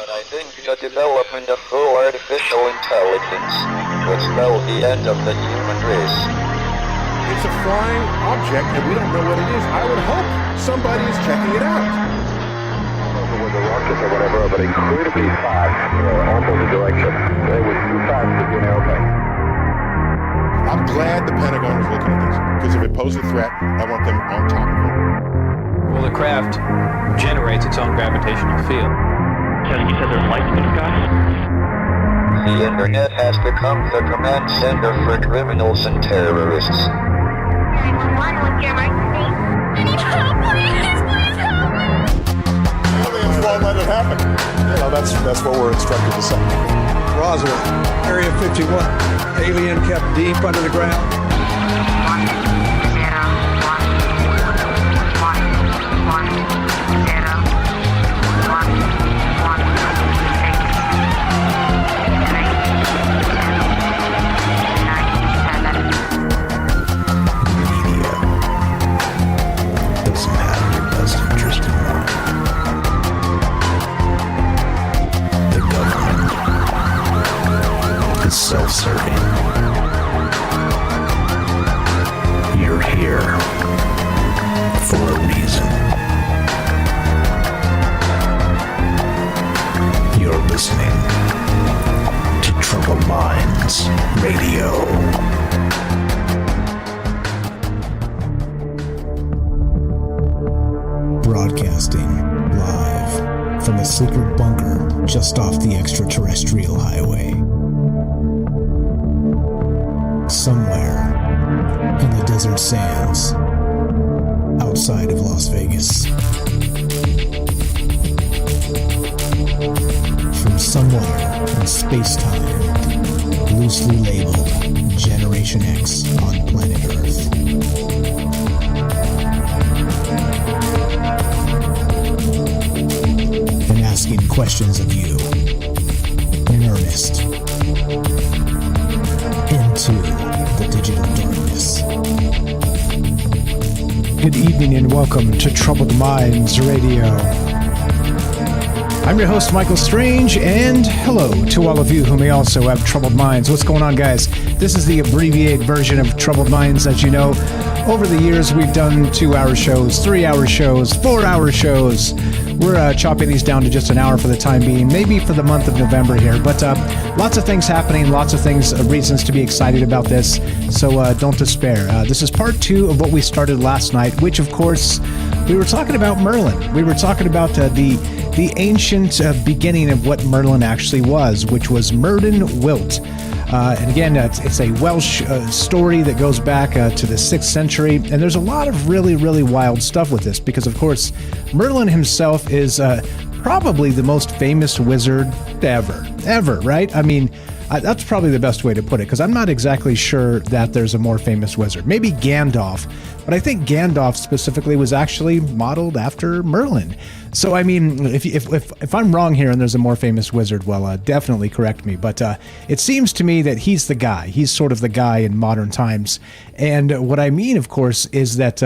But I think the development of full artificial intelligence would spell the end of the human race. It's a flying object and we don't know what it is. I would hope somebody is checking it out. With the rockets or whatever, but incredibly fast, opposite direction. They were too fast to be an airplane. I'm glad the Pentagon is looking at this, because if it poses a threat, I want them on top of it. Well, the craft generates its own gravitational field. You said there's lights in the sky? The internet has become the command center for criminals and terrorists. 911, what's your emergency? I need help, please help me! Aliens won't let it happen. You know, that's what we're instructed to say. Roswell, Area 51. Alien kept deep under the ground. 1 0 self-serving. You're here for a reason. You're listening to Troubled Minds Radio. Broadcasting live from a secret bunker just off the extraterrestrial highway. Somewhere in the desert sands outside of Las Vegas. From somewhere in space-time, loosely labeled Generation X on planet Earth. And asking questions of you in earnest into the digital darkness. Good evening and welcome to Troubled Minds Radio. I'm your host, Michael Strange, and hello to all of you who may also have troubled minds. What's going on, guys? This is the abbreviated version of Troubled Minds. As you know, over the years, we've done 2-hour shows, 3-hour shows, 4-hour shows. We're chopping these down to just an hour for the time being, maybe for the month of November here. But lots of things happening, lots of things, reasons to be excited about this. So don't despair. This is part 2 of what we started last night, which, of course, we were talking about Merlin. We were talking about the ancient beginning of what Merlin actually was, which was Myrddin Wilt. And again, it's a Welsh story that goes back to the 6th century, and there's a lot of really, really wild stuff with this because, of course, Merlin himself is probably the most famous wizard ever, right? I mean, that's probably the best way to put it, because I'm not exactly sure that there's a more famous wizard. Maybe Gandalf, but I think Gandalf specifically was actually modeled after Merlin. So, I mean, if I'm wrong here and there's a more famous wizard, well, definitely correct me. But it seems to me that he's the guy. He's sort of the guy in modern times. And what I mean, of course, is that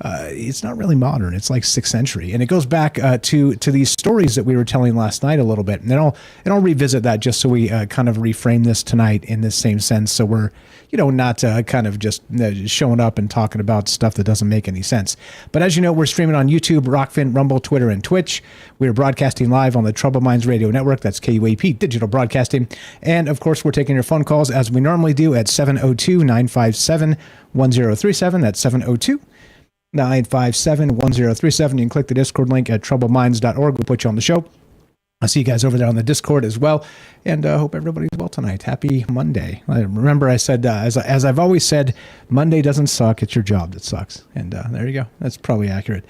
it's not really modern. It's like 6th century. And it goes back to these stories that we were telling last night a little bit. And I'll revisit that just so we kind of reframe this tonight in this same sense. So we're, not kind of just showing up and talking about stuff that doesn't make any sense. But as you know, we're streaming on YouTube, Rockfin, Rumble, Twitter, and Twitch. We're broadcasting live on the Troubled Minds Radio Network. That's KUAP Digital Broadcasting. And of course, we're taking your phone calls as we normally do at 702-957-1037. That's 702-957-1037. You can click the Discord link at troubledminds.org. We'll put you on the show. I'll see you guys over there on the Discord as well. And hope everybody's well tonight. Happy Monday. Remember I said, as I've always said, Monday doesn't suck. It's your job that sucks. And there you go. That's probably accurate.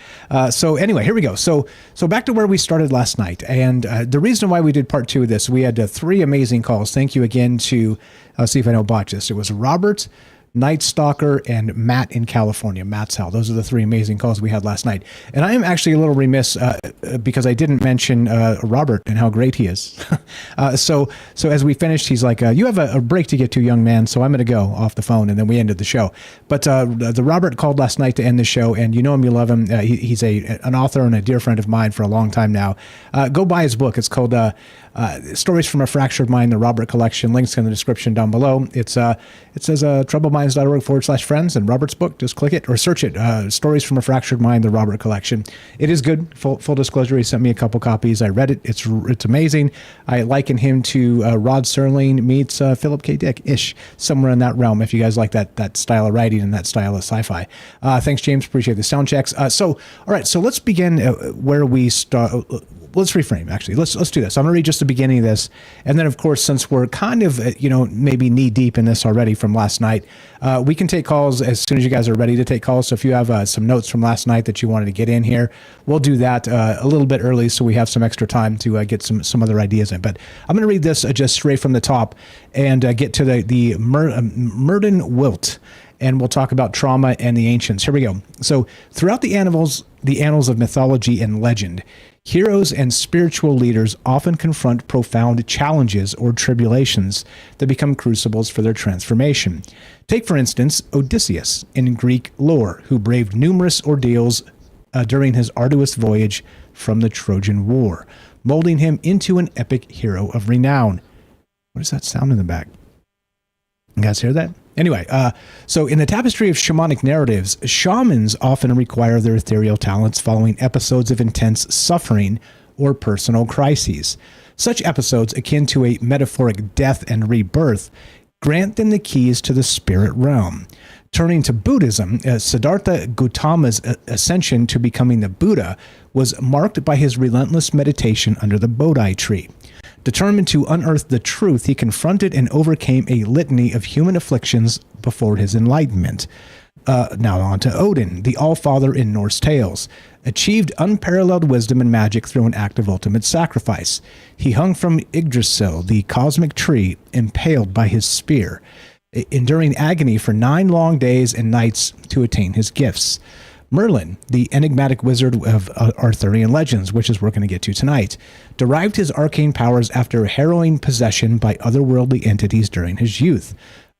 So anyway, here we go. So back to where we started last night. And the reason why we did part 2 of this, we had 3 amazing calls. Thank you again to, I'll see if I don't botch this. It was Robert, Night Stalker, and Matt in California. Matt's Hell. Those are the 3 amazing calls we had last night. And I am actually a little remiss because I didn't mention Robert and how great he is. So as we finished, he's like, you have a break to get to, young man, so I'm going to go off the phone. And then we ended the show. But the Robert called last night to end the show, and you know him, you love him. He's an author and a dear friend of mine for a long time now. Go buy his book. It's called Stories from a Fractured Mind, the Robert Collection. Links in the description down below. It says troubledminds.org/friends, and Robert's book. Just click it or search it. Stories from a Fractured Mind, the Robert Collection. It is good. Full disclosure, he sent me a couple copies. I read it. It's amazing. I liken him to Rod Serling meets Philip K. Dick-ish, somewhere in that realm, if you guys like that style of writing and that style of sci-fi. Thanks, James. Appreciate the sound checks. All right, so let's begin where we start. Let's reframe, actually. Let's do this. I'm going to read just the beginning of this. And then, of course, since we're kind of, maybe knee deep in this already from last night, we can take calls as soon as you guys are ready to take calls. So if you have some notes from last night that you wanted to get in here, we'll do that a little bit early so we have some extra time to get some other ideas in. But I'm going to read this just straight from the top and get to the Myrddin Wilt. And we'll talk about trauma and the ancients. Here we go. So throughout the annals of mythology and legend, heroes and spiritual leaders often confront profound challenges or tribulations that become crucibles for their transformation. Take, for instance, Odysseus in Greek lore, who braved numerous ordeals during his arduous voyage from the Trojan War, molding him into an epic hero of renown. What is that sound in the back? You guys hear that? Anyway, so in the tapestry of shamanic narratives, shamans often require their ethereal talents following episodes of intense suffering or personal crises. Such episodes, akin to a metaphoric death and rebirth, grant them the keys to the spirit realm. Turning to Buddhism, Siddhartha Gautama's ascension to becoming the Buddha was marked by his relentless meditation under the Bodhi tree. Determined to unearth the truth, he confronted and overcame a litany of human afflictions before his enlightenment. Now on to Odin, the All-Father in Norse tales, achieved unparalleled wisdom and magic through an act of ultimate sacrifice. He hung from Yggdrasil, the cosmic tree, impaled by his spear, enduring agony for 9 long days and nights to attain his gifts. Merlin, the enigmatic wizard of Arthurian legends, which is we're going to get to tonight, derived his arcane powers after harrowing possession by otherworldly entities during his youth.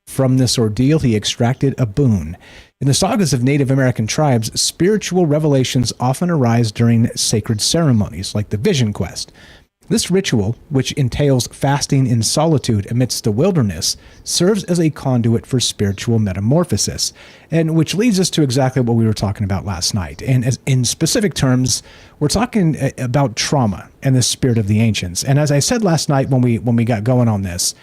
From this ordeal, he extracted a boon. In the sagas of Native American tribes, spiritual revelations often arise during sacred ceremonies, like the Vision Quest. This ritual, which entails fasting in solitude amidst the wilderness, serves as a conduit for spiritual metamorphosis, and which leads us to exactly what we were talking about last night. And as in specific terms, we're talking about trauma and the spirit of the ancients. And as I said last night when we got going on this,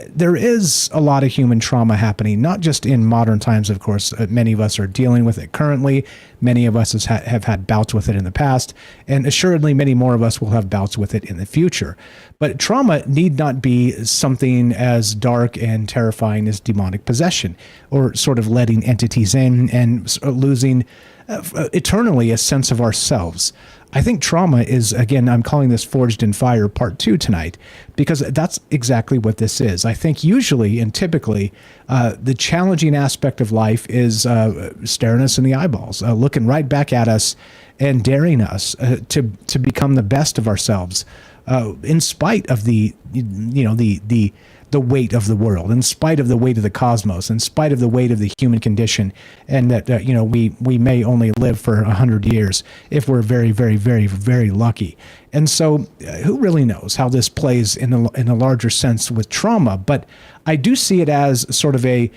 there is a lot of human trauma happening, not just in modern times, of course. Many of us are dealing with it currently. Many of us have had bouts with it in the past, and assuredly many more of us will have bouts with it in the future. But trauma need not be something as dark and terrifying as demonic possession, or sort of letting entities in and losing eternally a sense of ourselves. I think trauma is, again, I'm calling this Forged in Fire Part 2 tonight, because that's exactly what this is. I think usually and typically the challenging aspect of life is staring us in the eyeballs, looking right back at us and daring us to become the best of ourselves, in spite of the weight of the world, in spite of the weight of the cosmos, in spite of the weight of the human condition, and that we may only live for 100 years if we're very, very, very, very lucky. And so, who really knows how this plays in a larger sense with trauma? But I do see it as sort of a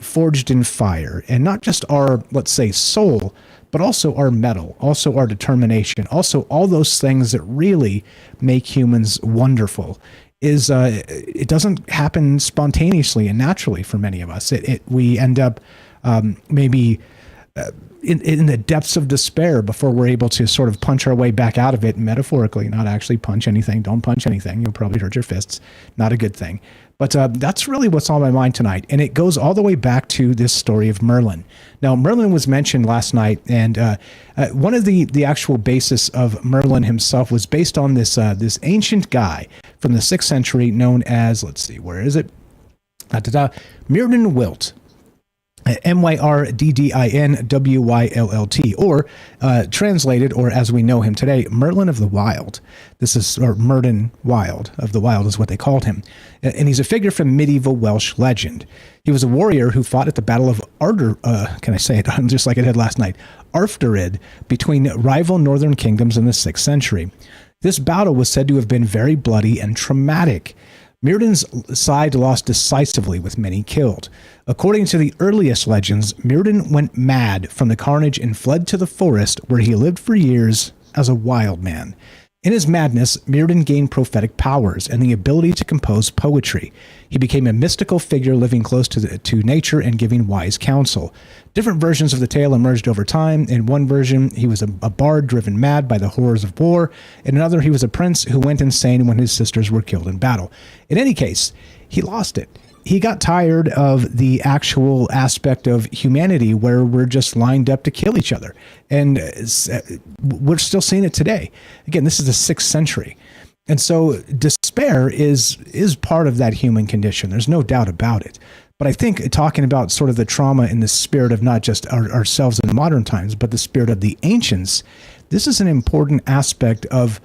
forged in fire, and not just our, let's say, soul, but also our mettle, also our determination, also all those things that really make humans wonderful. It doesn't happen spontaneously and naturally for many of us. We end up maybe in the depths of despair before we're able to sort of punch our way back out of it, metaphorically, not actually punch anything. Don't punch anything. You'll probably hurt your fists. Not a good thing. But that's really what's on my mind tonight. And it goes all the way back to this story of Merlin. Now, Merlin was mentioned last night, and one of the actual basis of Merlin himself was based on this ancient guy from the 6th century known as, let's see, where is it? Myrddin Wilt. Myrdindinwyllt, or translated, or as we know him today, Merlin of the Wild. This is, or Myrddin Wild of the Wild is what they called him. And he's a figure from medieval Welsh legend. He was a warrior who fought at the Battle of can I say it just like I did last night, Arfderydd, between rival northern kingdoms in the 6th century. This battle was said to have been very bloody and traumatic. Myrddin's side lost decisively, with many killed. According to the earliest legends, Myrddin went mad from the carnage and fled to the forest, where he lived for years as a wild man. In his madness, Myrddin gained prophetic powers and the ability to compose poetry. He became a mystical figure living close to nature and giving wise counsel. Different versions of the tale emerged over time. In one version, he was a bard driven mad by the horrors of war. In another, he was a prince who went insane when his sisters were killed in battle. In any case, he lost it. He got tired of the actual aspect of humanity where we're just lined up to kill each other. And we're still seeing it today. Again, this is the 6th century. And so despair is part of that human condition. There's no doubt about it. But I think talking about sort of the trauma in the spirit of not just ourselves in modern times, but the spirit of the ancients, this is an important aspect of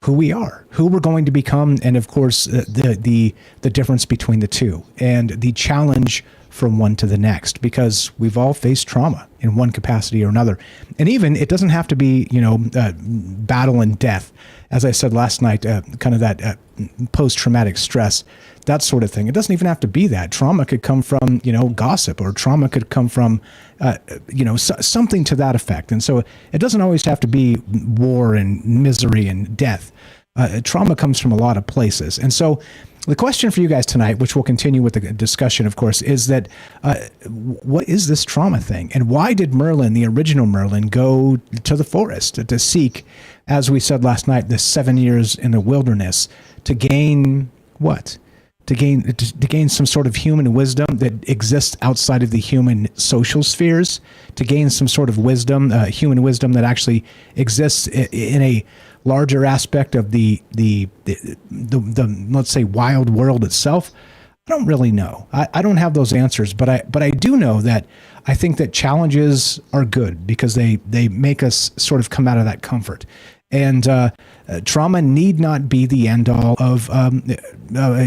who we are, who we're going to become, and of course the difference between the two, and the challenge from one to the next, because we've all faced trauma in one capacity or another. And even it doesn't have to be, battle and death. As I said last night, kind of that post-traumatic stress, that sort of thing. It doesn't even have to be that. Trauma could come from, gossip, or trauma could come from, something to that effect. And so it doesn't always have to be war and misery and death. Trauma comes from a lot of places. And so the question for you guys tonight, which we'll continue with the discussion, of course, is that what is this trauma thing? And why did Merlin, the original Merlin, go to the forest to seek, as we said last night, the 7 years in the wilderness to gain what? To gain some sort of human wisdom that exists outside of the human social spheres, to gain some sort of wisdom, human wisdom that actually exists in a larger aspect of the let's say wild world itself. I don't really know. I don't have those answers, but I do know that I think that challenges are good because they make us sort of come out of that comfort. And trauma need not be the end all of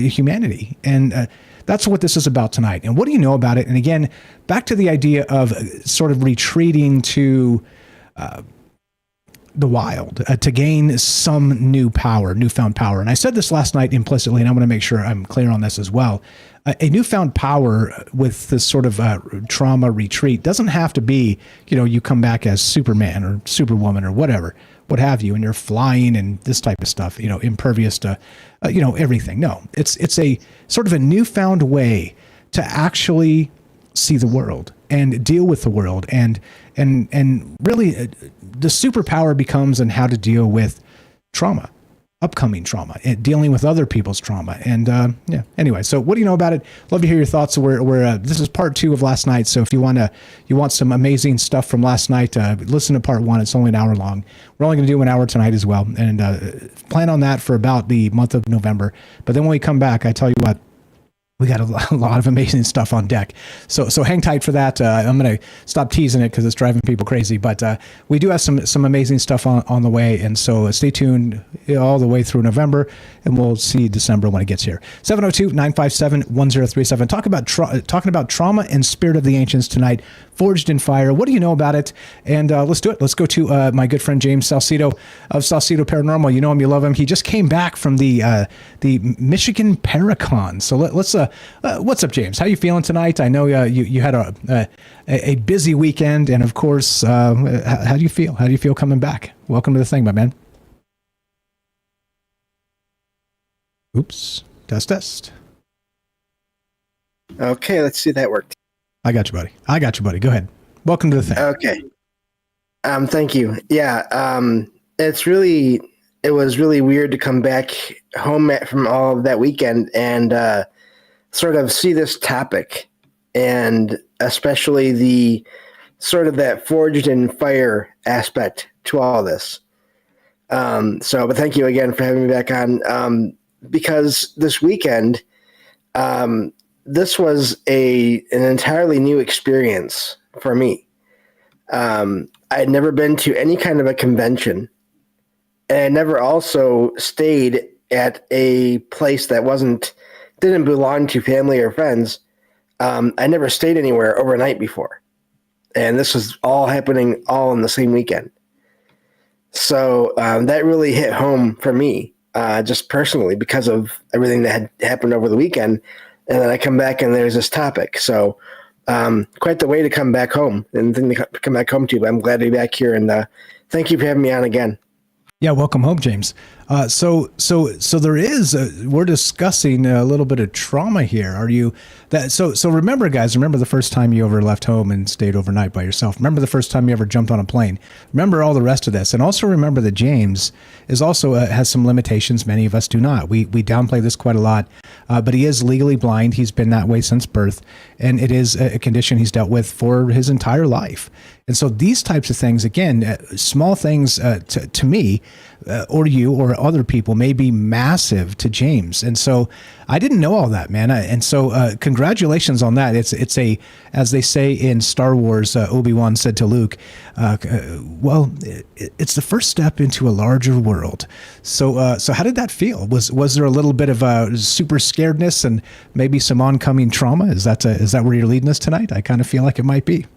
humanity. And that's what this is about tonight. And what do you know about it? And again, back to the idea of sort of retreating to the wild to gain some newfound power. And I said this last night implicitly, and I want to make sure I'm clear on this as well. A newfound power with this sort of trauma retreat doesn't have to be, you come back as Superman or Superwoman or whatever, what have you, and you're flying and this type of stuff, impervious to, everything. No, it's a sort of a newfound way to actually see the world and deal with the world, and really the superpower becomes in how to deal with trauma, upcoming trauma, and dealing with other people's trauma. And anyway, so what do you know about it? Love to hear your thoughts. This is part 2 of last night. So if you want some amazing stuff from last night, listen to part 1. It's only an hour long. We're only going to do an hour tonight as well, and plan on that for about the month of November. But then when we come back, I tell you what, we got a lot of amazing stuff on deck. So hang tight for that. I'm going to stop teasing it because it's driving people crazy. But we do have some amazing stuff on the way. And so stay tuned all the way through November, and we'll see December when it gets here. 702-957-1037. Talking about trauma and spirit of the ancients tonight, forged in fire. What do you know about it? And let's do it. Let's go to my good friend James Salcedo of Salcedo Paranormal. You know him, you love him. He just came back from the Michigan Paracon. So let's what's up, James? How you feeling tonight? I know you had a busy weekend, and of course, how do you feel? How do you feel coming back? Welcome to the thing, my man. Oops. Test. Okay, let's see if that worked. I got you, buddy. Go ahead. Welcome to the thing. Okay. Thank you. Yeah. It was really weird to come back home from all of that weekend and sort of see this topic, and especially the sort of that forged in fire aspect to all this. But thank you again for having me back on, because this weekend, this was an entirely new experience for me. I had never been to any kind of a convention, and I never also stayed at a place that didn't belong to family or friends. I never stayed anywhere overnight before, and this was all happening all in the same weekend. So that really hit home for me, just personally, because of everything that had happened over the weekend. And then I come back and there's this topic. So quite the way to come back home and thing to come back home to. But I'm glad to be back here, and thank you for having me on again. Yeah, welcome home, James. So there is we're discussing a little bit of trauma here. Are you that? So remember, guys. Remember the first time you ever left home and stayed overnight by yourself. Remember the first time you ever jumped on a plane. Remember all the rest of this, and also remember that James is also has some limitations. Many of us do not. We downplay this quite a lot, but he is legally blind. He's been that way since birth, and it is a condition he's dealt with for his entire life. And so these types of things, again, small things to me or you or other people may be massive to James. And so I didn't know all that, man. And so congratulations on that. It's a, as they say in Star Wars, Obi-Wan said to Luke, well, it's the first step into a larger world. So how did that feel? Was there a little bit of super scaredness and maybe some oncoming trauma? Is that where you're leading us tonight? I kind of feel like it might be.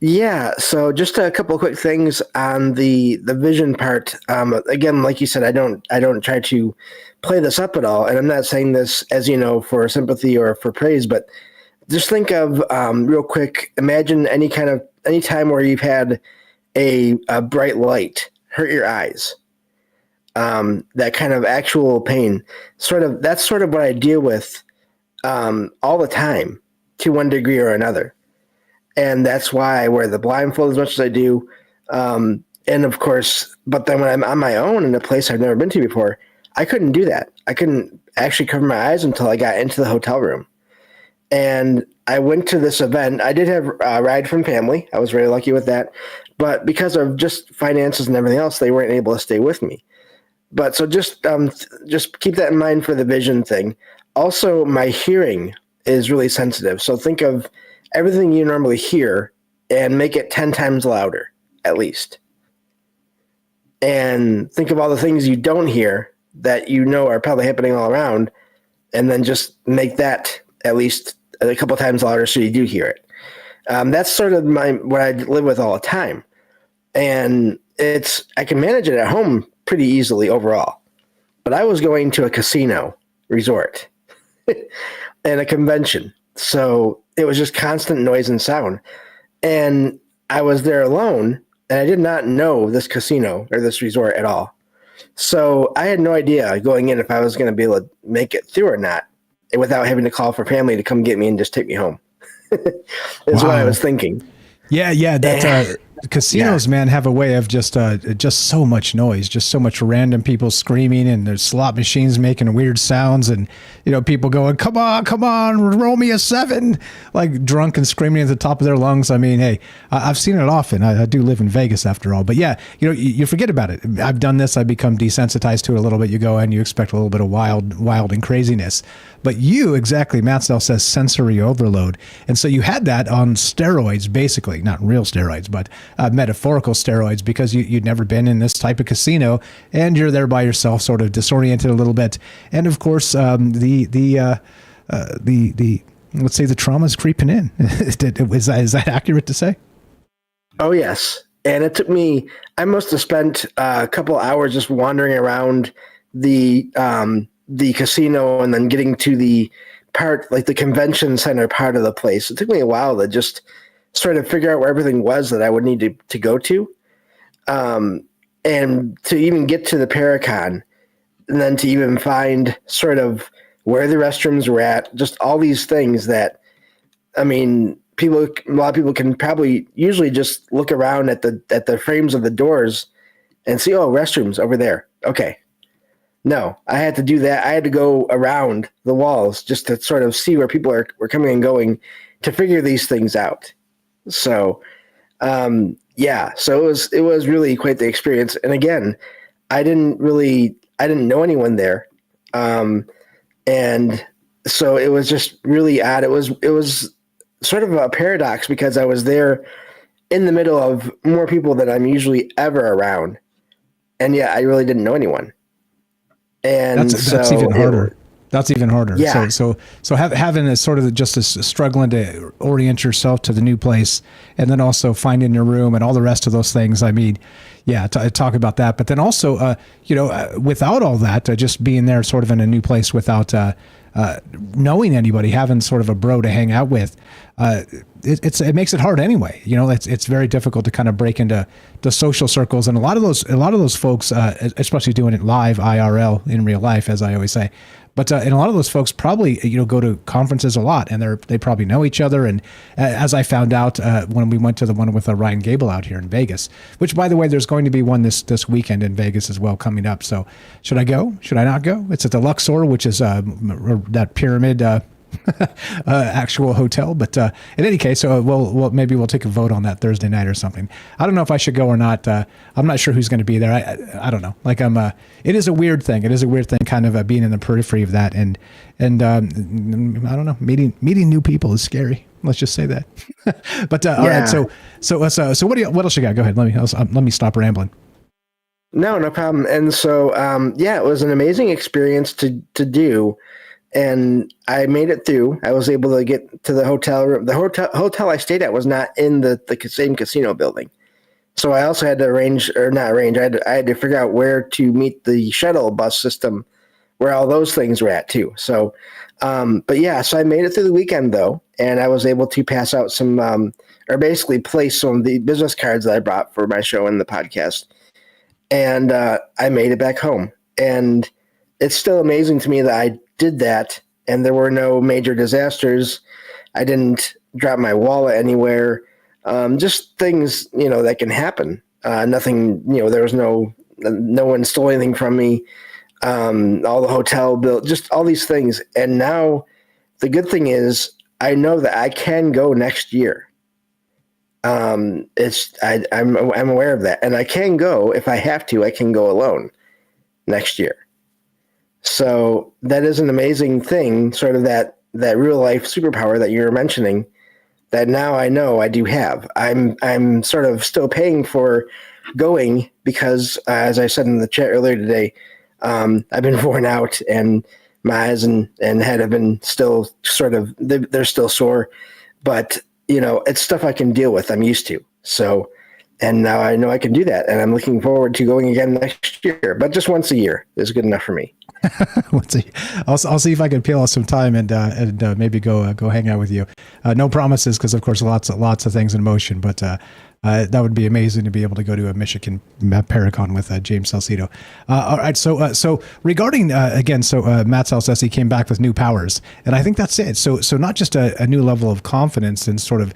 Yeah, so just a couple of quick things on the vision part. Again, like you said, I don't try to play this up at all, and I'm not saying this as for sympathy or for praise, but just think of real quick. Imagine any time where you've had a bright light hurt your eyes. That kind of actual pain. That's sort of what I deal with all the time, to one degree or another. And that's why I wear the blindfold as much as I do. And of course, but then when I'm on my own in a place I've never been to before, I couldn't do that. I couldn't actually cover my eyes until I got into the hotel room. And I went to this event. I did have a ride from family. I was very lucky with that. But because of just finances and everything else, they weren't able to stay with me. But so just keep that in mind for the vision thing. Also, my hearing is really sensitive. So think of everything you normally hear and make it 10 times louder, at least. And think of all the things you don't hear that are probably happening all around, and then just make that at least a couple times louder so you do hear it. That's sort of what I live with all the time. And I can manage it at home pretty easily overall. But I was going to a casino resort and a convention. So it was just constant noise and sound. And I was there alone, and I did not know this casino or this resort at all. So I had no idea going in if I was going to be able to make it through or not without having to call for family to come get me and just take me home. Is what I was thinking. Yeah. That's casinos, man, have a way of just so much noise, just so much random people screaming, and there's slot machines making weird sounds, and people going, come on, roll me a 7, like drunk and screaming at the top of their lungs. I mean, hey, I've seen it often. I do live in Vegas after all, but yeah, you forget about it. I've done this. I become desensitized to it a little bit. You go and you expect a little bit of wild and craziness, but exactly, Matsell says sensory overload, and so you had that on steroids, basically, not real steroids, but metaphorical steroids, because you'd never been in this type of casino, and you're there by yourself, sort of disoriented a little bit, and of course, the let's say the trauma's creeping in. Is that accurate to say? Oh yes, and it took me. I must have spent a couple hours just wandering around the casino, and then getting to the part, like the convention center part of the place. It took me a while to just sort of figure out where everything was that I would need to go to. And to even get to the Paracon, and then to even find sort of where the restrooms were at, just all these things that, I mean, a lot of people can probably usually just look around at the frames of the doors and see, oh, restrooms over there. Okay. No, I had to do that. I had to go around the walls just to sort of see where people were coming and going to figure these things out. So, so it was really quite the experience. And again, I didn't know anyone there. And so it was just really odd. It was sort of a paradox because I was there in the middle of more people than I'm usually ever around, and yet I really didn't know anyone. And that's even harder. That's even harder. Yeah. So having a sort of just a struggling to orient yourself to the new place, and then also finding your room and all the rest of those things. I mean, yeah, talk about that. But then also, without all that, just being there sort of in a new place without knowing anybody, having sort of a bro to hang out with, it makes it hard anyway. It's very difficult to kind of break into the social circles, and a lot of those folks, especially doing it live IRL in real life, as I always say. But and a lot of those folks probably go to conferences a lot, and they probably know each other. And as I found out when we went to the one with Ryan Gable out here in Vegas, which by the way, there's going to be one this weekend in Vegas as well coming up. So should I go? Should I not go? It's at the Luxor, which is that pyramid actual hotel. But in any case, we'll maybe we'll take a vote on that Thursday night or something. I don't know if I should go or not. I'm not sure who's going to be there. I don't know. Like it is a weird thing. It is a weird thing, kind of being in the periphery of that, and I don't know. Meeting new people is scary. Let's just say that. But all right. So what else you got? Go ahead. Let me stop rambling. No problem. And so it was an amazing experience to do. And I made it through. I was able to get to the hotel room. The hotel I stayed at was not in the same casino building. So I also had to I had to figure out where to meet the shuttle bus system, where all those things were at too. So, so I made it through the weekend though. And I was able to pass out some, or basically place some of the business cards that I brought for my show and the podcast. And I made it back home. And it's still amazing to me that I did that and there were no major disasters. I didn't drop my wallet anywhere. Just things, that can happen. Nothing, there was no one stole anything from me. All the hotel bill, just all these things. And now the good thing is I know that I can go next year. I'm aware of that, and I can go if I have to. I can go alone next year. So that is an amazing thing, sort of that real life superpower that you're mentioning, that now I know I do have. I'm sort of still paying for going because, as I said in the chat earlier today, I've been worn out and my eyes and head have been still they're still sore, but it's stuff I can deal with. I'm used to. So, and now I know I can do that, and I'm looking forward to going again next year. But just once a year is good enough for me. Let's see. I'll see if I can peel off some time and maybe go hang out with you. No promises, because of course lots of things in motion, but that would be amazing to be able to go to a Michigan Paracon with James Salcido. All right, so regarding again, Matt Salcessi came back with new powers, and I think that's it. So not just a new level of confidence and sort of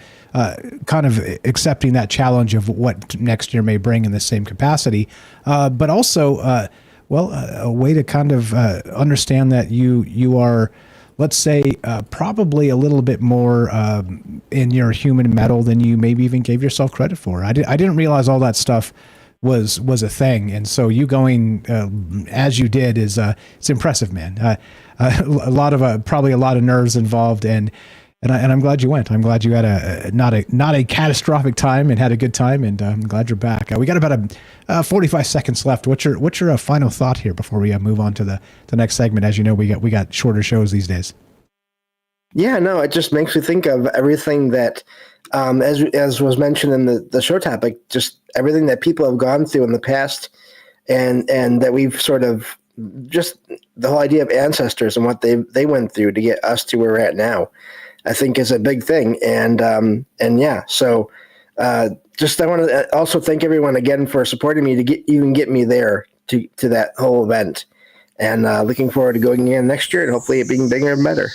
kind of accepting that challenge of what next year may bring in the same capacity, but also a way to kind of understand that you are, let's say, probably a little bit more in your human metal than you maybe even gave yourself credit for. I didn't realize all that stuff was a thing, and so you going as you did is it's impressive, man. Probably a lot of nerves involved, and I'm glad you went. I'm glad you had not a catastrophic time and had a good time, and I'm glad you're back. We got about 45 seconds left. What's your final thought here before we move on to the next segment? As you know, we got shorter shows these days. Yeah, no, it just makes me think of everything that, as was mentioned in the show topic, just everything that people have gone through in the past, and that we've sort of just the whole idea of ancestors and what they went through to get us to where we're at now, I think is a big thing. And yeah, so just I want to also thank everyone again for supporting me to get me there to that whole event, and looking forward to going again next year and hopefully it being bigger and better.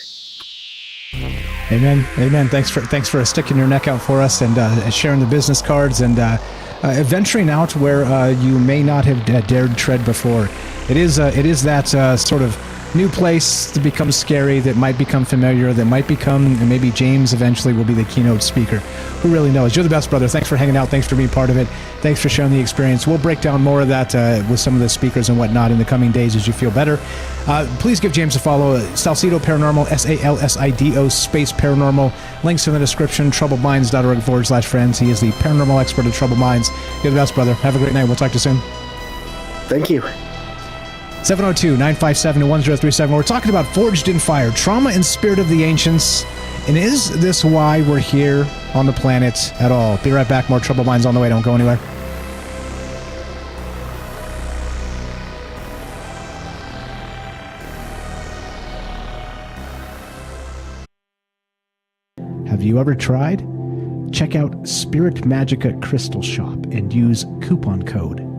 Amen. Thanks for sticking your neck out for us and sharing the business cards and venturing out where you may not have dared tread before. It is that sort of new place that becomes scary, that might become familiar, that might become, and maybe James eventually will be the keynote speaker. Who really knows? You're the best, brother. Thanks for hanging out. Thanks for being part of it. Thanks for sharing the experience. We'll break down more of that with some of the speakers and whatnot in the coming days as you feel better. Please give James a follow. Salcido Paranormal, SALSIDO space paranormal. Links in the description, troubledminds.org/friends. He is the paranormal expert of Troubled Minds. You're the best, brother. Have a great night. We'll talk to you soon. Thank you. 702-957-1037. We're talking about Forged in Fire, trauma and spirit of the ancients. And is this why we're here on the planet at all? Be right back. More Troubled Minds on the way. Don't go anywhere. Have you ever tried? Check out Spirit Magica Crystal Shop and use coupon code.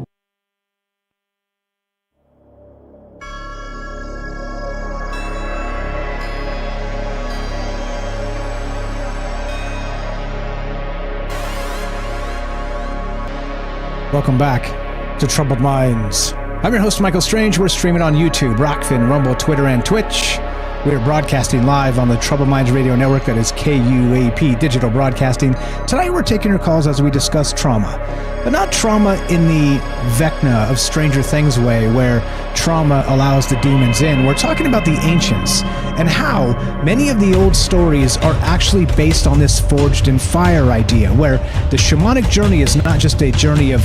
Welcome back to Troubled Minds. I'm your host, Michael Strange. We're streaming on YouTube, Rockfin, Rumble, Twitter, and Twitch. We're broadcasting live on the Troubled Minds Radio Network, that is KUAP Digital Broadcasting. Tonight we're taking your calls as we discuss trauma, but not trauma in the Vecna of Stranger Things way, where trauma allows the demons in. We're talking about the ancients and how many of the old stories are actually based on this forged in fire idea, where the shamanic journey is not just a journey of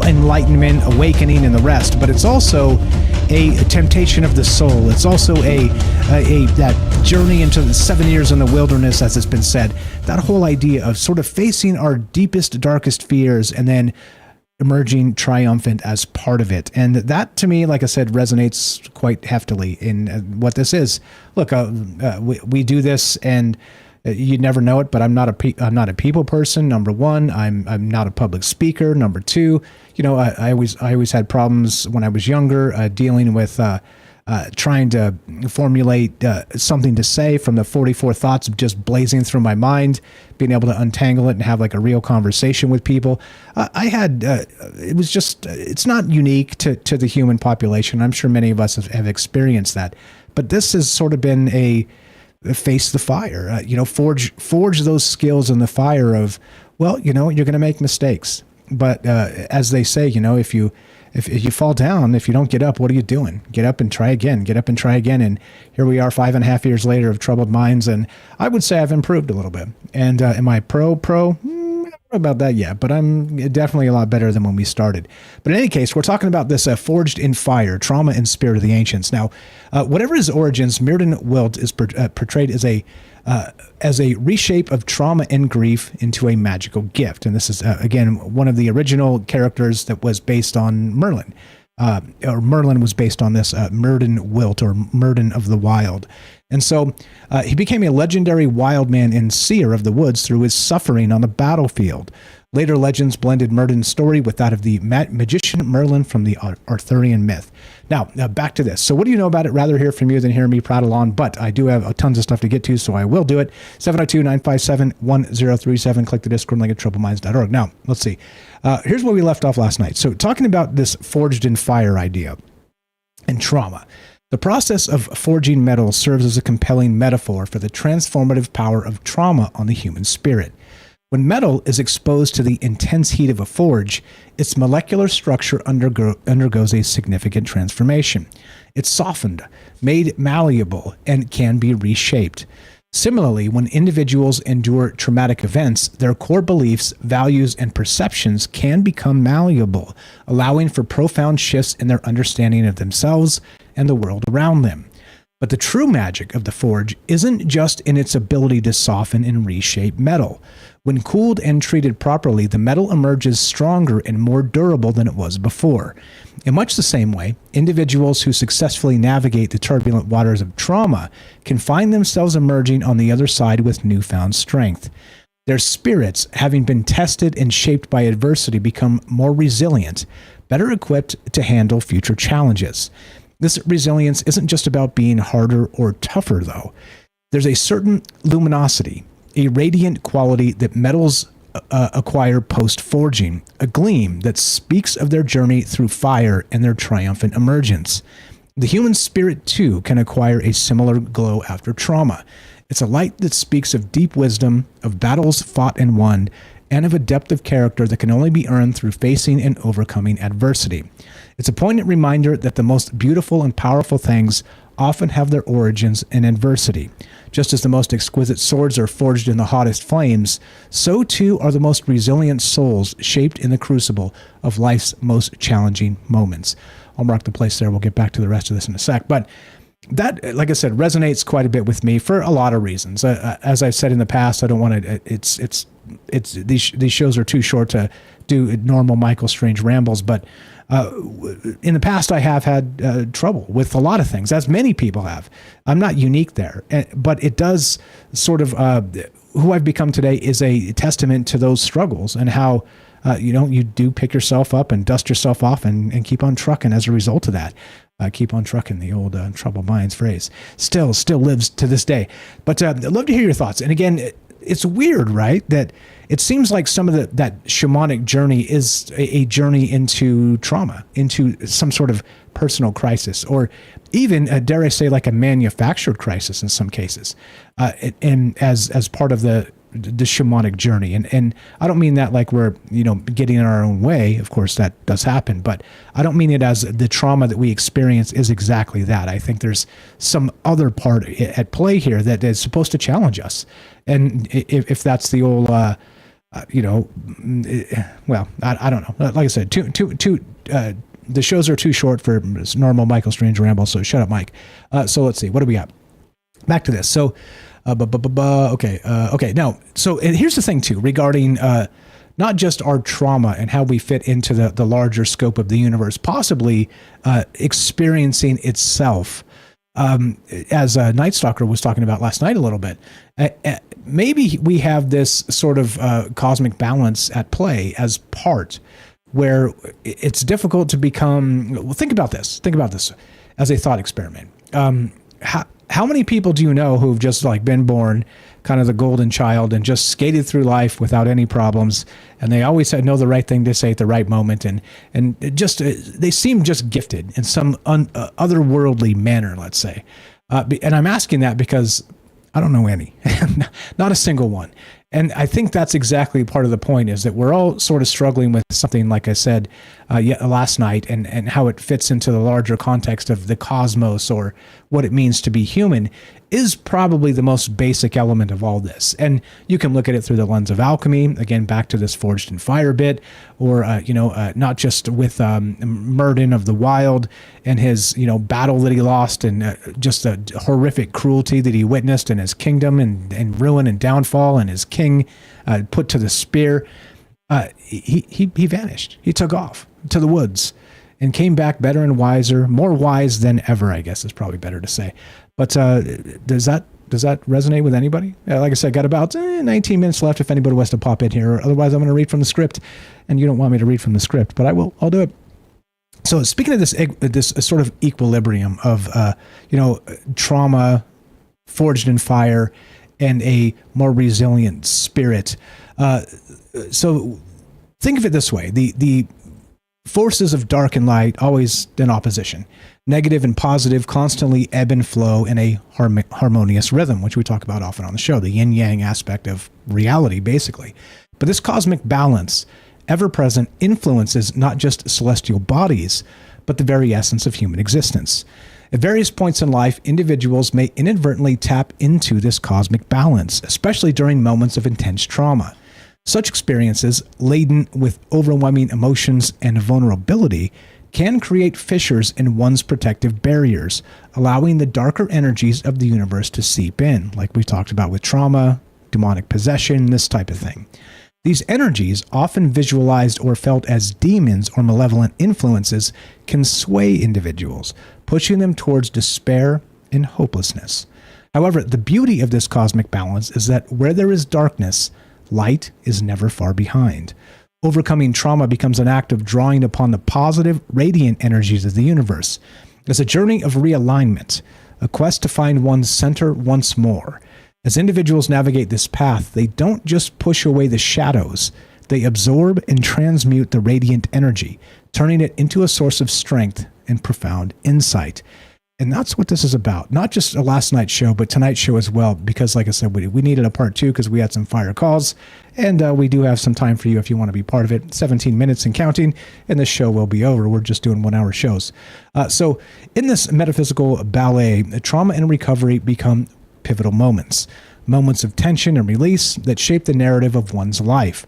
enlightenment, awakening, and the rest, but it's also a temptation of the soul. It's also a that journey into the 7 years in the wilderness, as it's been said. That whole idea of sort of facing our deepest, darkest fears and then emerging triumphant as part of it. And that, to me, like I said, resonates quite heftily in what this is. Look, we do this, and you'd never know it, but I'm not a people person. Number one, I'm not a public speaker. Number two, I always had problems when I was younger dealing with trying to formulate something to say from the 44 thoughts of just blazing through my mind, being able to untangle it and have like a real conversation with people. It's not unique to the human population. I'm sure many of us have experienced that, but this has sort of been a face the fire, forge those skills in the fire of, well, you're going to make mistakes. But as they say, if you fall down, if you don't get up, what are you doing? Get up and try again, get up and try again. And here we are 5.5 years later of Troubled Minds. And I would say I've improved a little bit. And am I pro? I don't know about that yet, but I'm definitely a lot better than when we started. But in any case, we're talking about this forged in fire, trauma and spirit of the ancients. Now, whatever his origins, Mirrodin Wilt is portrayed as a reshape of trauma and grief into a magical gift. And this is, again, one of the original characters that was based on Merlin. Or Merlin was based on this Mirrodin Wilt, or Mirrodin of the Wild. And so he became a legendary wild man and seer of the woods through his suffering on the battlefield. Later legends blended Mirrodin's story with that of the magician Merlin from the Arthurian myth. Now, back to this. So what do you know about it? Rather hear from you than hear me prattle on, but I do have tons of stuff to get to, so I will do it. 702-957-1037. Click the Discord link at troubleminds.org. Now, let's see. Here's where we left off last night. So talking about this forged in fire idea and trauma. The process of forging metal serves as a compelling metaphor for the transformative power of trauma on the human spirit. When metal is exposed to the intense heat of a forge, its molecular structure undergoes a significant transformation. It's softened, made malleable, and can be reshaped. Similarly, when individuals endure traumatic events, their core beliefs, values, and perceptions can become malleable, allowing for profound shifts in their understanding of themselves and the world around them. But the true magic of the forge isn't just in its ability to soften and reshape metal. When cooled and treated properly, the metal emerges stronger and more durable than it was before. In much the same way, individuals who successfully navigate the turbulent waters of trauma can find themselves emerging on the other side with newfound strength. Their spirits, having been tested and shaped by adversity, become more resilient, better equipped to handle future challenges. This resilience isn't just about being harder or tougher, though. There's a certain luminosity, a radiant quality that metals acquire post-forging, a gleam that speaks of their journey through fire and their triumphant emergence. The human spirit, too, can acquire a similar glow after trauma. It's a light that speaks of deep wisdom, of battles fought and won, and of a depth of character that can only be earned through facing and overcoming adversity. It's a poignant reminder that the most beautiful and powerful things often have their origins in adversity. Just as the most exquisite swords are forged in the hottest flames, so too are the most resilient souls shaped in the crucible of life's most challenging moments. I'll mark the place there. We'll get back to the rest of this in a sec. But that, like I said, resonates quite a bit with me for a lot of reasons. As I've said in the past, I don't want to. These shows are too short to do normal Michael Strange rambles. But in the past, I have had trouble with a lot of things, as many people have. I'm not unique there, but it does sort of who I've become today is a testament to those struggles and how. You do pick yourself up and dust yourself off and keep on trucking as a result of that. Keep on trucking, the old troubled minds phrase. Still lives to this day. But I'd love to hear your thoughts. And again, it's weird, right? That it seems like some of that shamanic journey is a journey into trauma, into some sort of personal crisis, or even, dare I say, like a manufactured crisis in some cases, and as part of the shamanic journey. And I don't mean that like we're, getting in our own way. Of course, that does happen, but I don't mean it as the trauma that we experience is exactly that. I think there's some other part at play here that is supposed to challenge us. And if that's the old, well, I don't know. Like I said, the shows are too short for normal Michael Strange ramble. So shut up, Mike. So let's see. What do we got? Back to this. So, okay. Now, so and here's the thing too, regarding not just our trauma and how we fit into the larger scope of the universe, possibly experiencing itself, as Night Stalker was talking about last night a little bit. Maybe we have this sort of cosmic balance at play as part where it's difficult to become. Well, think about this as a thought experiment. How many people do you know who've just like been born kind of the golden child and just skated through life without any problems, and they always know the right thing to say at the right moment, and just they seem just gifted in some otherworldly manner, let's say. And I'm asking that because I don't know any, not a single one. And I think that's exactly part of the point, is that we're all sort of struggling with something, like I said last night, and how it fits into the larger context of the cosmos, or what it means to be human, is probably the most basic element of all this. And you can look at it through the lens of alchemy, again, back to this forged in fire bit, or, not just with Murden of the Wild and his, battle that he lost, and just the horrific cruelty that he witnessed in his kingdom, and ruin and downfall, and his king put to the spear. He vanished. He took off to the woods and came back better and wiser, more wise than ever, I guess is probably better to say. But does that resonate with anybody? Like I said, got about 19 minutes left if anybody wants to pop in here. Otherwise, I'm going to read from the script, and you don't want me to read from the script, but I will. I'll do it. So speaking of this sort of equilibrium of trauma forged in fire and a more resilient spirit. So think of it this way: the forces of dark and light always in opposition. Negative and positive constantly ebb and flow in a harmonious rhythm, which we talk about often on the show, the yin-yang aspect of reality, basically. But this cosmic balance, ever-present, influences not just celestial bodies, but the very essence of human existence. At various points in life, individuals may inadvertently tap into this cosmic balance, especially during moments of intense trauma. Such experiences, laden with overwhelming emotions and vulnerability, can create fissures in one's protective barriers, allowing the darker energies of the universe to seep in, like we talked about with trauma, demonic possession, this type of thing. These energies, often visualized or felt as demons or malevolent influences, can sway individuals, pushing them towards despair and hopelessness. However, the beauty of this cosmic balance is that where there is darkness, light is never far behind. Overcoming trauma becomes an act of drawing upon the positive, radiant energies of the universe. It's a journey of realignment, a quest to find one's center once more. As individuals navigate this path, they don't just push away the shadows, they absorb and transmute the radiant energy, turning it into a source of strength and profound insight. And that's what this is about. Not just a last night's show, but tonight's show as well. Because like I said, we needed a part 2 because we had some fire calls. And we do have some time for you if you want to be part of it. 17 minutes and counting, and the show will be over. We're just doing 1 hour shows. So in this metaphysical ballet, trauma and recovery become pivotal moments. Moments of tension and release that shape the narrative of one's life.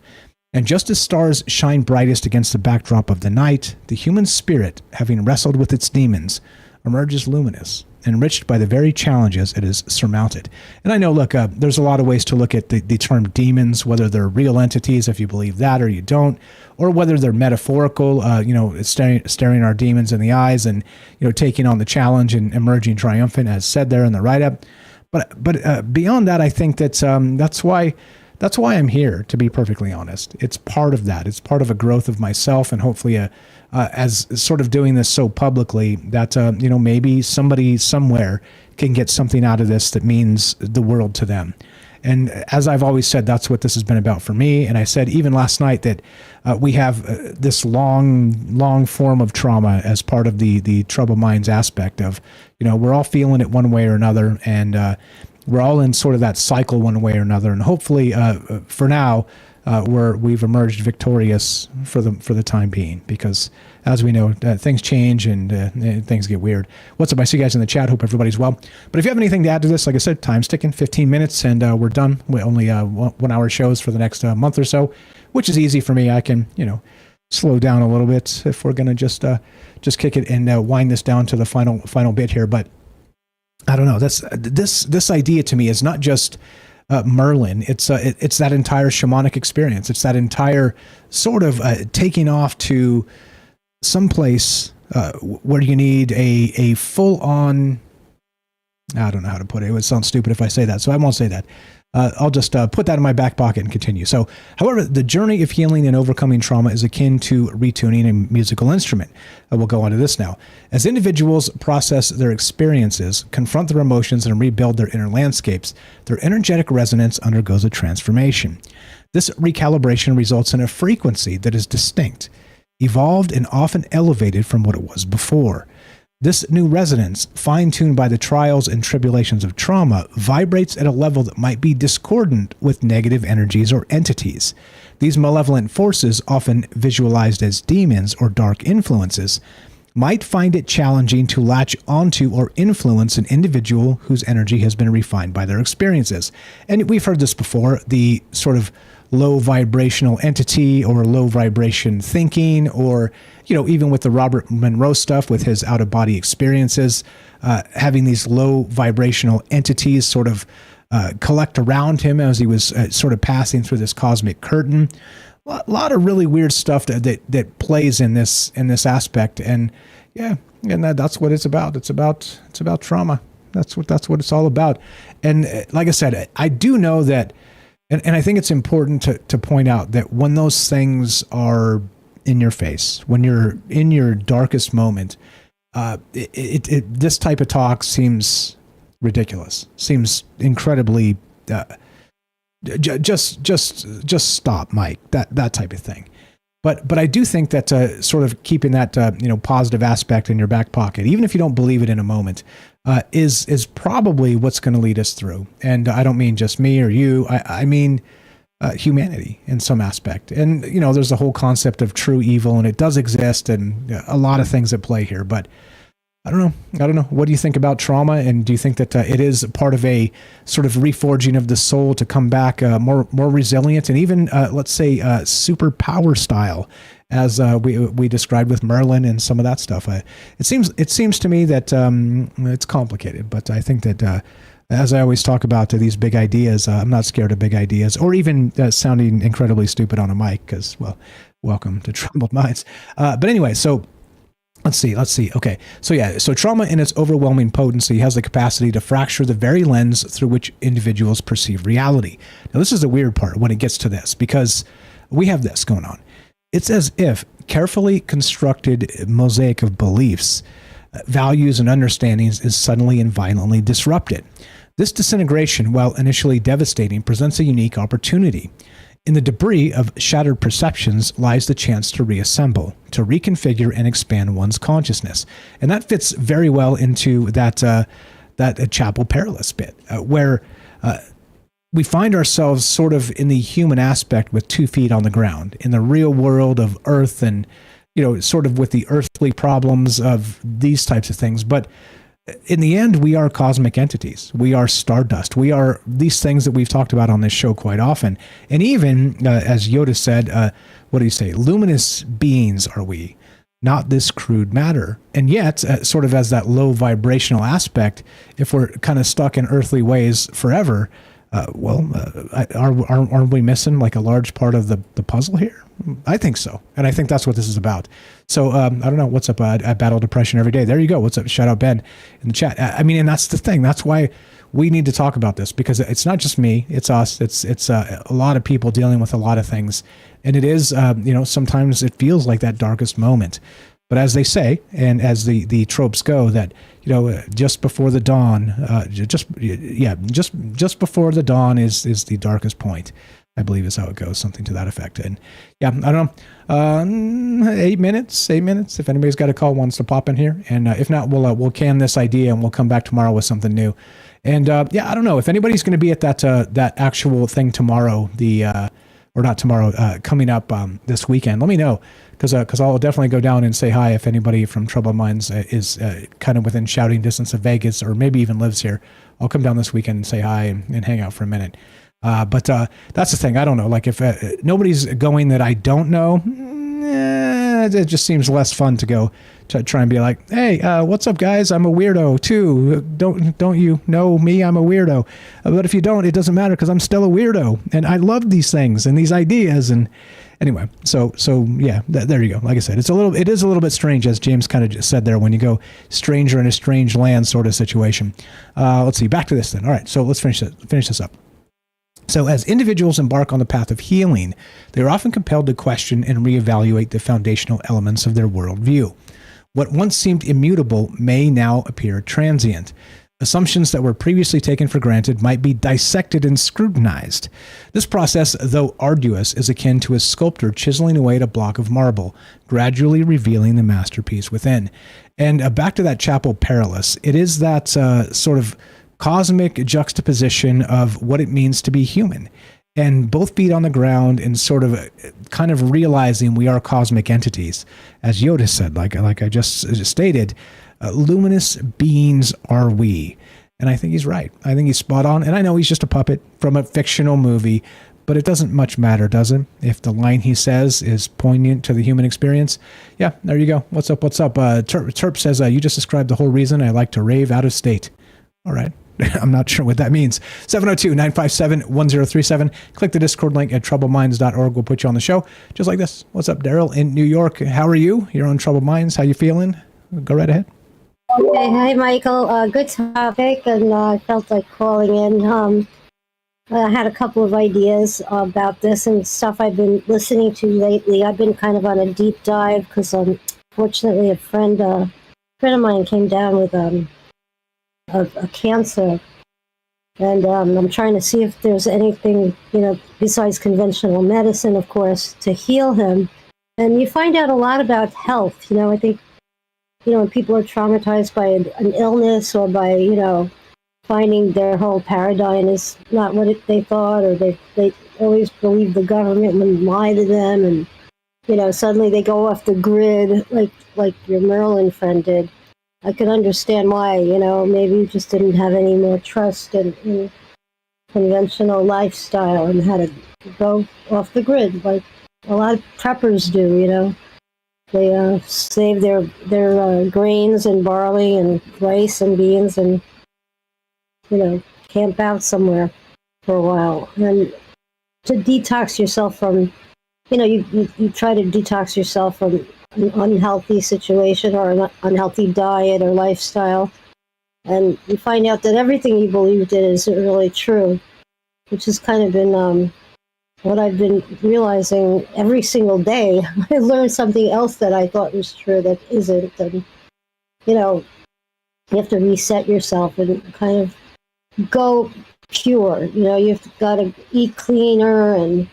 And just as stars shine brightest against the backdrop of the night, the human spirit, having wrestled with its demons, emerges luminous, enriched by the very challenges it has surmounted. And I know, look, there's a lot of ways to look at the term demons, whether they're real entities, if you believe that or you don't, or whether they're metaphorical, staring our demons in the eyes and, taking on the challenge and emerging triumphant, as said there in the write-up. But beyond that, I think that's why I'm here, to be perfectly honest. It's part of that. It's part of a growth of myself, and hopefully as sort of doing this so publicly that, maybe somebody somewhere can get something out of this that means the world to them. And as I've always said, that's what this has been about for me. And I said even last night that we have this long form of trauma as part of the troubled minds aspect of, we're all feeling it one way or another. And we're all in sort of that cycle one way or another. And hopefully for now, we've emerged victorious for the time being, because as we know, things change and things get weird. What's up? I see you guys in the chat. Hope everybody's well. But if you have anything to add to this, like I said, time's ticking, 15 minutes, and we're done. We only 1 hour shows for the next month or so, which is easy for me. I can, slow down a little bit if we're going to just kick it and wind this down to the final bit here. But I don't know. This idea to me is not just Merlin. It's that entire shamanic experience. It's that entire sort of taking off to someplace where you need a full on. I don't know how to put it. It would sound stupid if I say that, so I won't say that. I'll just put that in my back pocket and continue. So, however, the journey of healing and overcoming trauma is akin to retuning a musical instrument. We'll go on to this now. As individuals process their experiences, confront their emotions, and rebuild their inner landscapes, their energetic resonance undergoes a transformation. This recalibration results in a frequency that is distinct, evolved, and often elevated from what it was before. This new resonance, fine-tuned by the trials and tribulations of trauma, vibrates at a level that might be discordant with negative energies or entities. These malevolent forces, often visualized as demons or dark influences, might find it challenging to latch onto or influence an individual whose energy has been refined by their experiences. And we've heard this before, the sort of low vibrational entity or low vibration thinking, or even with the Robert Monroe stuff with his out-of-body experiences, having these low vibrational entities sort of collect around him as he was sort of passing through this cosmic curtain. A lot of really weird stuff that plays in this aspect, and that's what it's about. It's about trauma. That's what it's all about. And like I said, I do know that. And I think it's important to point out that when those things are in your face, when you're in your darkest moment, this type of talk seems ridiculous, seems incredibly, just stop, Mike, that type of thing. But I do think that sort of keeping that positive aspect in your back pocket, even if you don't believe it in a moment, is probably what's going to lead us through. And I don't mean just me or you. I mean humanity in some aspect. And there's the whole concept of true evil, and it does exist, and a lot of things at play here. But I don't know. What do you think about trauma? And do you think that it is part of a sort of reforging of the soul to come back more resilient, and even let's say superpower style, as we described with Merlin and some of that stuff? It seems to me that it's complicated, but I think that as I always talk about these big ideas, I'm not scared of big ideas, or even sounding incredibly stupid on a mic, because, well, welcome to Troubled Minds. But anyway, so. Let's see. Okay. So trauma in its overwhelming potency has the capacity to fracture the very lens through which individuals perceive reality. Now, this is the weird part when it gets to this, because we have this going on. It's as if carefully constructed mosaic of beliefs, values, and understandings is suddenly and violently disrupted. This disintegration, while initially devastating, presents a unique opportunity. In the debris of shattered perceptions lies the chance to reassemble, to reconfigure and expand one's consciousness. And that fits very well into that Chapel Perilous bit, where we find ourselves sort of in the human aspect with 2 feet on the ground, in the real world of Earth and, sort of with the earthly problems of these types of things. But in the end, we are cosmic entities. We are stardust. We are these things that we've talked about on this show quite often. And even, as Yoda said, what do you say? Luminous beings are we, not this crude matter. And yet, sort of as that low vibrational aspect, if we're kind of stuck in earthly ways forever, aren't we missing like a large part of the puzzle here? I think so. And I think that's what this is about. So I don't know. What's up? I battle depression every day. There you go. What's up? Shout out Ben in the chat. I mean, and that's the thing. That's why we need to talk about this, because it's not just me. It's us. It's a lot of people dealing with a lot of things. And it is, sometimes it feels like that darkest moment. But as they say, and as the tropes go, that just before the dawn, just before the dawn is the darkest point, I believe is how it goes, something to that effect. And yeah, I don't know, 8 minutes. If anybody's got a call, wants to pop in here, and if not, we'll can this idea and we'll come back tomorrow with something new. And yeah, I don't know if anybody's going to be at that actual thing tomorrow, or not tomorrow, coming up this weekend. Let me know, because I'll definitely go down and say hi if anybody from Troubled Minds is kind of within shouting distance of Vegas, or maybe even lives here. I'll come down this weekend and say hi and hang out for a minute. But that's the thing. I don't know. Like if nobody's going that I don't know, it just seems less fun to go to try and be like, hey, what's up, guys? I'm a weirdo too. Don't you know me? I'm a weirdo. But if you don't, it doesn't matter, because I'm still a weirdo, and I love these things and these ideas. And anyway, so yeah, there you go. Like I said, it is a little bit strange, as James kind of just said there, when you go stranger in a strange land sort of situation. Let's see. Back to this then. All right. So let's finish this up. So as individuals embark on the path of healing, they are often compelled to question and reevaluate the foundational elements of their worldview. What once seemed immutable may now appear transient. Assumptions that were previously taken for granted might be dissected and scrutinized. This process, though arduous, is akin to a sculptor chiseling away at a block of marble, gradually revealing the masterpiece within. And back to that Chapel Perilous, it is that sort of cosmic juxtaposition of what it means to be human, and both feet on the ground, and sort of kind of realizing we are cosmic entities. As Yoda said, like I just stated, luminous beings are we. And I think he's right. I think he's spot on. And I know he's just a puppet from a fictional movie, but it doesn't much matter, does it? If the line he says is poignant to the human experience. Yeah, there you go. What's up? Terp says, you just described the whole reason I like to rave out of state. All right. I'm not sure what that means. 702-957-1037. Click the Discord link at troubledminds.org. We'll put you on the show just like this. What's up, Daryl in New York? How are you? You're on Troubled Minds. How you feeling? Go right ahead. Okay, hi, Michael. Good topic, and I felt like calling in. I had a couple of ideas about this and stuff I've been listening to lately. I've been kind of on a deep dive because, fortunately, a friend of mine came down with a cancer, and I'm trying to see if there's anything, besides conventional medicine, of course, to heal him. And you find out a lot about health. I think, when people are traumatized by an illness, or by, finding their whole paradigm is not what they thought, or they always believe the government would lie to them, and, suddenly they go off the grid, like your Merlin friend did. I could understand why, maybe you just didn't have any more trust in conventional lifestyle and had to go off the grid, like a lot of preppers do, They save their grains and barley and rice and beans and, camp out somewhere for a while. And to detox yourself from, you try to detox yourself from an unhealthy situation or an unhealthy diet or lifestyle, and you find out that everything you believed in isn't really true, which has kind of been what I've been realizing every single day. I learned something else that I thought was true that isn't, and you have to reset yourself and kind of go pure. You've got to eat cleaner and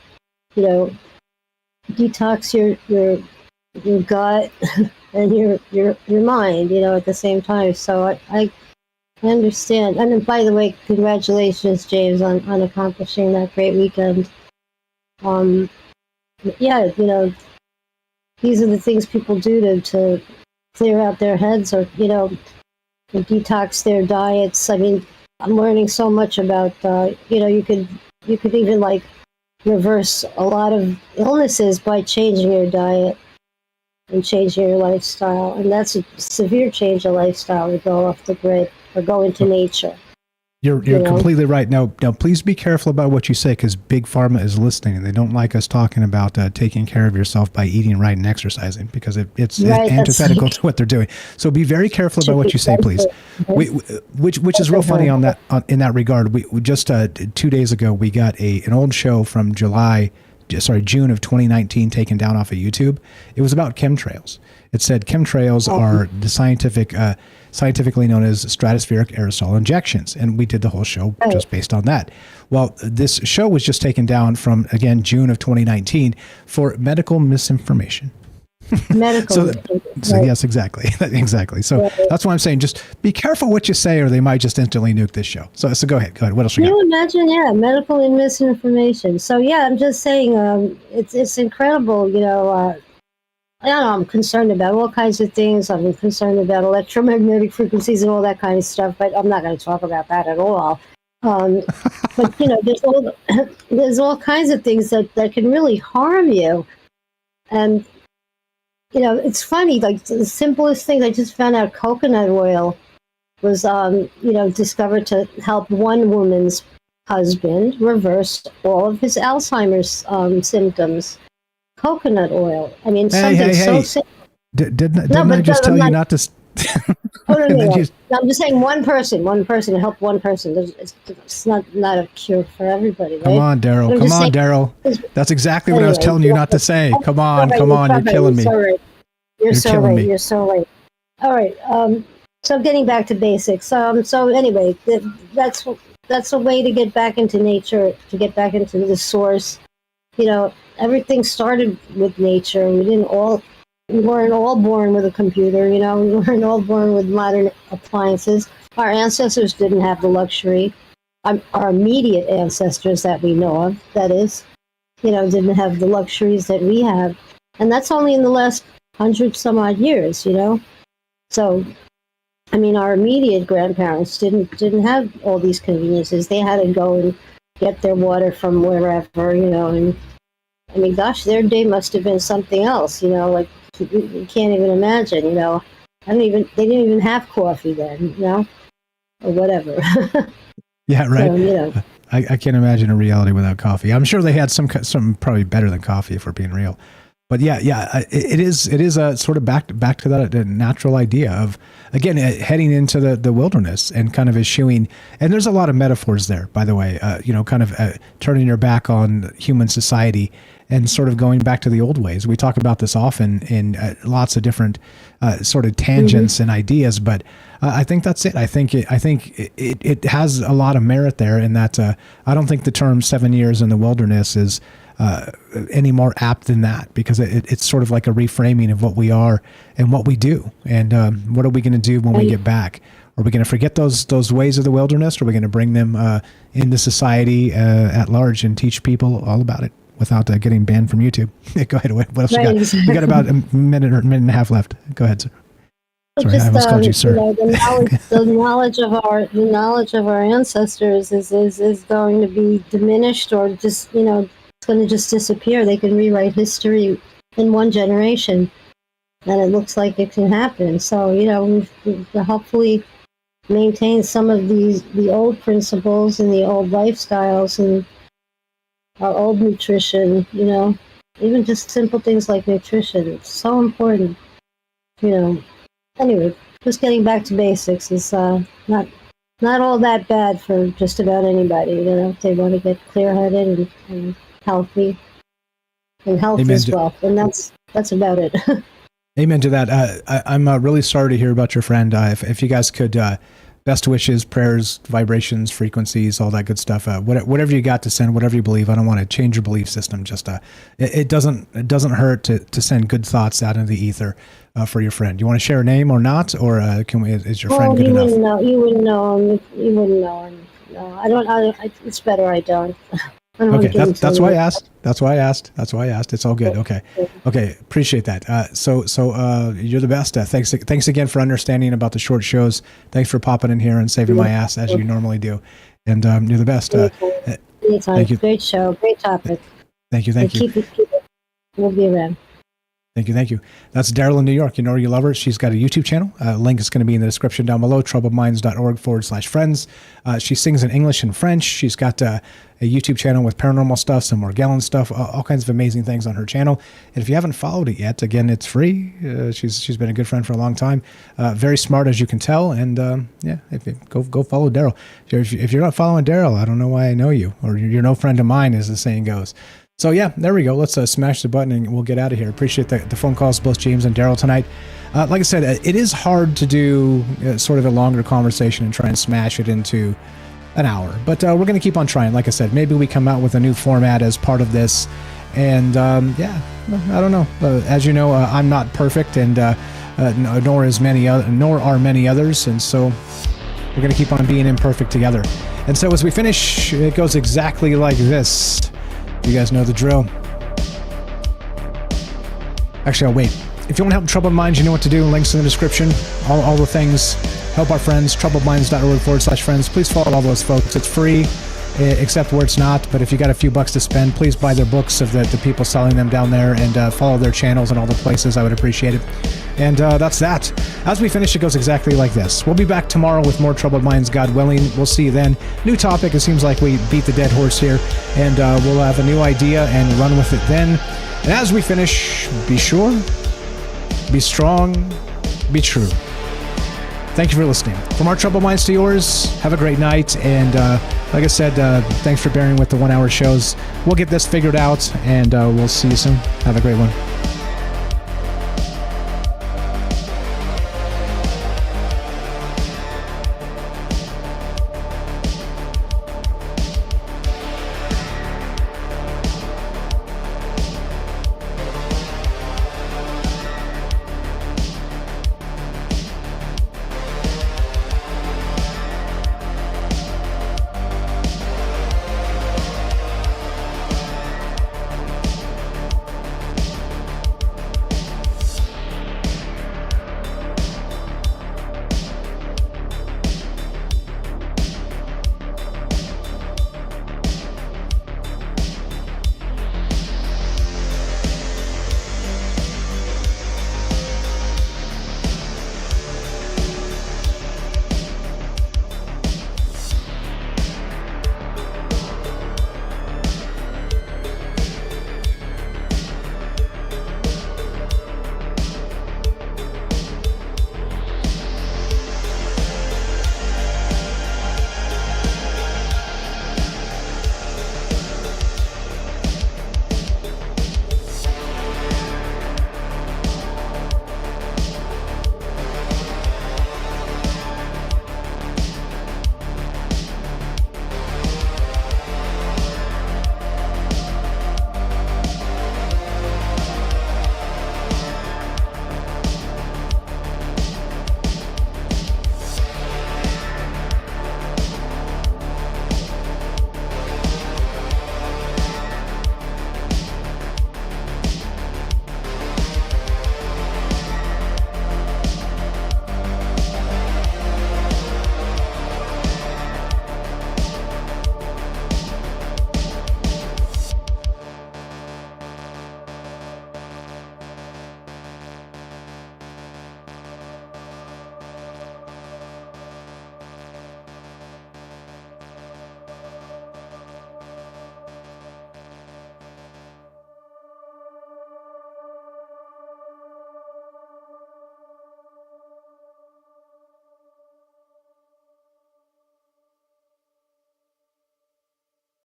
you know, detox your gut and your mind, you know, at the same time. So I understand. And by the way, congratulations, James, on accomplishing that great weekend. Yeah, you know, these are the things people do to clear out their heads, or, you know, detox their diets. I mean, I'm learning so much about, you know, you could even like reverse a lot of illnesses by changing your diet and changing your lifestyle. And that's a severe change of lifestyle, to go off the grid or go into nature. You're completely right. Now, please be careful about what you say, because Big Pharma is listening, and they don't like us talking about taking care of yourself by eating right and exercising, because it's antithetical to what they're doing. So be very careful about what you say, please. Which is real funny on that in that regard. We just 2 days ago we got an old show from June of 2019 taken down off of YouTube. It was about chemtrails. It said chemtrails are the scientifically known as stratospheric aerosol injections. And we did the whole show just based on that. Well, this show was just taken down from, again, June of 2019 for medical misinformation. So yes, exactly. Exactly. So that's why I'm saying, just be careful what you say, or they might just instantly nuke this show. So go ahead. What else you got? Can you imagine? Yeah, medical misinformation. So yeah, I'm just saying, it's incredible, you know. I don't know, I'm concerned about all kinds of things. I'm concerned about electromagnetic frequencies and all that kind of stuff, but I'm not going to talk about that at all. But, you know, there's all kinds of things that can really harm you. And, you know, it's funny, like the simplest thing, I just found out coconut oil was, you know, discovered to help one woman's husband reverse all of his Alzheimer's symptoms. Coconut oil. I mean, something so simple. Didn't I just tell you not to? No. I'm just saying one person help one person. It's not a cure for everybody, right? Come on, Daryl. Daryl. That's exactly what I was telling you not to say. Come on. You're killing me. You're so right. All right. So getting back to basics. So anyway, that's a way to get back into nature, to get back into the source. You know, everything started with nature. We weren't all born with a computer, you know, we weren't all born with modern appliances. Our ancestors didn't have the luxury. Our immediate ancestors that we know of, that is, you know, didn't have the luxuries that we have. And that's only in the last 100 some odd years, you know. So, I mean, our immediate grandparents didn't have all these conveniences. They had to go and get their water from wherever, you know, and I mean, gosh, their day must have been something else, you know, like you can't even imagine, you know. They didn't even have coffee then, you know, or whatever. Yeah, right. So, you know. I can't imagine a reality without coffee. I'm sure they had some probably better than coffee, if we're being real. But yeah, it is a sort of back to that natural idea of, again, heading into the wilderness and kind of eschewing. And there's a lot of metaphors there, by the way, you know, kind of turning your back on human society and sort of going back to the old ways. We talk about this often in lots of different sort of tangents and ideas, but I think that's it. I think it has a lot of merit there, in that I don't think the term 7 years in the wilderness is any more apt than that, because it's sort of like a reframing of what we are and what we do, and what are we going to do when we get back? Are we going to forget those ways of the wilderness, or are we going to bring them into society at large and teach people all about it without getting banned from YouTube? Go ahead. What else you got? Exactly. We got about a minute and a half left. Go ahead, sir. Sorry, I almost called you sir. You know, the knowledge of our ancestors is going to be diminished, or just, you know, it's going to just disappear. They can rewrite history in one generation, and it looks like it can happen. So, you know, we've hopefully maintain some of the old principles and the old lifestyles and our old nutrition, you know, even just simple things like nutrition. It's so important, you know. Anyway, just getting back to basics is not all that bad for just about anybody, you know, if they want to get clear-headed and healthy. And health is wealth, and that's about it. Amen to that. I'm really sorry to hear about your friend. If you guys could best wishes, prayers, vibrations, frequencies, all that good stuff. Whatever you got to send, whatever you believe. I don't want to change your belief system. Just it doesn't hurt to send good thoughts out into the ether for your friend. You want to share a name or not, or is your friend good enough? You wouldn't know him. You wouldn't know him. No, I don't. It's better I don't. Okay, that's why I asked. That's why I asked. It's all good. Okay. Appreciate that. So you're the best. Thanks again for understanding about the short shows. Thanks for popping in here and saving my ass as you normally do. And you're the best. Anytime. Thank you. Great show. Great topic. Thank you. Keep it. We'll be around. Thank you. That's Daryl in New York. You know her, you love her. She's got a YouTube channel. Link is going to be in the description down below, troubledminds.org/friends. She sings in English and French. She's got a YouTube channel with paranormal stuff, some Morgellon stuff, all kinds of amazing things on her channel. And if you haven't followed it yet, again, it's free. She's been a good friend for a long time. Very smart, as you can tell. And go follow Daryl. If you're not following Daryl, I don't know why I know you, or you're no friend of mine, as the saying goes. So yeah, there we go. Let's smash the button and we'll get out of here. Appreciate the phone calls, both James and Daryl tonight. Like I said, it is hard to do sort of a longer conversation and try and smash it into an hour. But we're going to keep on trying. Like I said, maybe we come out with a new format as part of this. And I don't know. As you know, I'm not perfect, and nor are many others. And so we're going to keep on being imperfect together. And so as we finish, it goes exactly like this. You guys know the drill. Actually, I'll wait. If you want to help Troubled Minds, you know what to do. Links in the description. All the things. Help our friends. troubledminds.org/friends. Please follow all those folks. It's free, except where it's not. But if you got a few bucks to spend, please buy their books of the people selling them down there, and follow their channels and all the places. I would appreciate it. And that's that. As we finish, it goes exactly like this. We'll be back tomorrow with more Troubled Minds, God willing. We'll see you then. New topic. It seems like we beat the dead horse here. And we'll have a new idea and run with it then. And as we finish, be sure, be strong, be true. Thank you for listening. From our Troubled Minds to yours, have a great night. And like I said, thanks for bearing with the 1 hour shows. We'll get this figured out, and we'll see you soon. Have a great one.